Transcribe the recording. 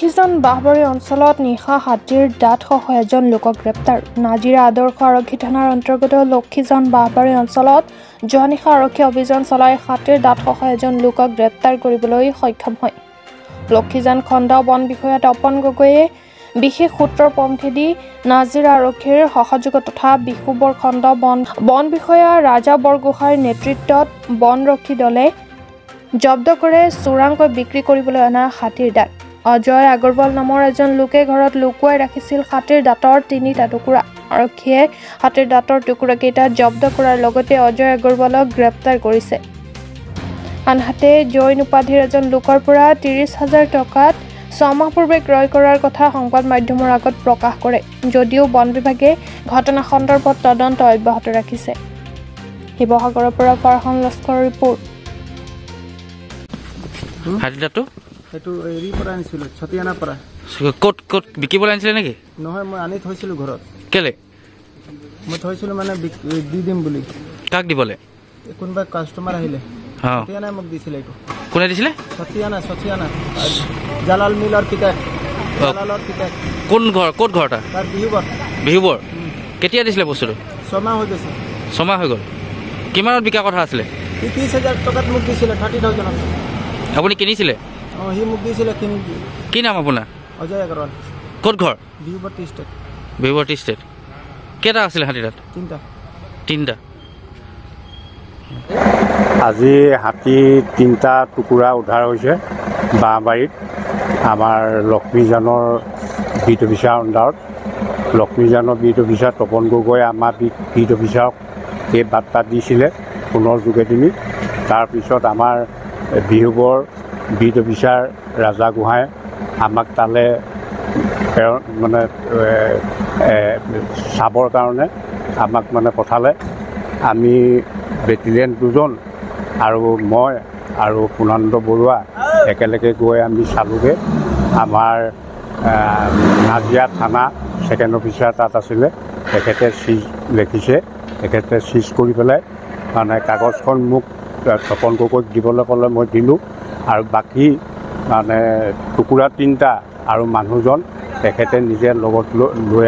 লক্ষীজন বাহবাৰী অঞ্চলত নিশা হাতীৰ দাঁতসহ এজন লোকক গ্ৰেপ্তাৰ। নাজিৰা আদৰ্শ আৰক্ষী থানাৰ অন্তৰ্গত লক্ষীজন বাহবাৰী অঞ্চলত যোৱা নিশা আৰক্ষী অভিযান চলাই হাতীৰ দাঁতসহ এজন লোকক গ্ৰেপ্তাৰ কৰিবলৈ সক্ষম হয়। লক্ষীজন খণ্ড বন বিষয়া তপন গগৈয়ে বিশেষ সূত্ৰৰ পমখেদি নাজিৰা আৰক্ষীৰ সহযোগত তথা বিশুবৰ খণ্ড বন বিষয়া ৰাজা বৰগোহাঁইৰ নেতৃত্বত বনৰক্ষী দলে জব্দ কৰে চোৰাংকৈ বিক্ৰী কৰিবলৈ অনা হাতীৰ দাঁত। অজয় আগৰৱাল নামৰ এজন লোকে ঘৰত লুকুৱাই ৰাখিছিল হাতীৰ দাঁতৰ ৩টা টুকুৰা। আৰক্ষীয়ে হাতীৰ দাঁতৰ টুকুৰাকেইটা জব্দ কৰাৰ লগতে অজয় আগৰৱালক গ্ৰেপ্তাৰ কৰিছে। আনহাতে জৈন উপাধিৰ এজন লোকৰ পৰা ৩০,০০০ টকাত ৬ মাহ পূৰ্বে ক্ৰয় কৰাৰ কথা সংবাদ মাধ্যমৰ আগত প্ৰকাশ কৰে। যদিও বন বিভাগে ঘটনা সন্দৰ্ভত তদন্ত অব্যাহত ৰাখিছে। শিৱসাগৰৰ পৰা ফাৰহান লস্কৰৰ ৰিপৰ্ট। হাতীদাঁতটো সেইটো এৰি পৰা আনিছিলোঁ, ছটিয়ানাৰ পৰা। ক'ত বিকিবলৈ আনিছিলে নেকি? নহয়, মই আনি থৈছিলোঁ ঘৰত। কেলে? মই থৈছিলোঁ মানে দি দিম বুলি। কাক দিবলৈ? কোনোবা কাষ্টমাৰ আহিলে ছটিয়ানাই মোক দিছিলে। এইটো কোনে দিছিলে? ছটিয়ানা জালাল মিলৰ পিতাক। জালালৰ পিতাক। কোন ঘৰ? ক'ত ঘৰ তাৰ? বিহুবৰ। কেতিয়া দিছিলে বস্তুটো? ৬ মাহ হৈ গৈছে। ৬ মাহ হৈ গ'ল। কিমানত বিকাৰ কথা আছিলে? ৩০,০০০ টকাত মোক দিছিলে, 30,000। আপুনি কিনিছিলে? সি মোক দিছিলে কিনি। কি নাম আপোনাৰ? অজয় আগৰৱাল। ক'ত ঘৰ? Bihubar tea estate. Bihubar tea estate. কেইটা আছিলে হাতী দাঁত? 3টা। আজি হাতী 3টা টুকুৰা উদ্ধাৰ হৈছে বাঁহবাৰীত। আমাৰ লক্ষ্মীজানৰ বিট অফিচাৰ আণ্ডাৰত। লক্ষ্মীজানৰ বিট অফিচাৰ তপন গগৈয়ে আমাৰ বিট অফিচাৰক এই বাৰ্তা দিছিলে ফোনৰ যোগেদি। তাৰপিছত আমাৰ বিহুবৰ বিট অফিচাৰ ৰাজা গোহাঁই আমাক তালৈ মানে চাবৰ কাৰণে আমাক মানে পঠালে। আমি বেটেলিয়ান 2জন আৰু মই আৰু পূৰ্ণানন্দ বৰুৱা একেলগে গৈ আমি চালোগৈ। আমাৰ নাজিৰা থানা ছেকেণ্ড অফিচাৰ তাত আছিলে, তেখেতে চিজ লিখিছে। তেখেতে চিজ কৰি পেলাই মানে কাগজখন মোক তপন গগৈক দিবলৈ ক'লে, মই দিলোঁ। আৰু বাকী মানে টুকুৰা 3টা আৰু মানুহজন তেখেতে নিজে লগত লৈ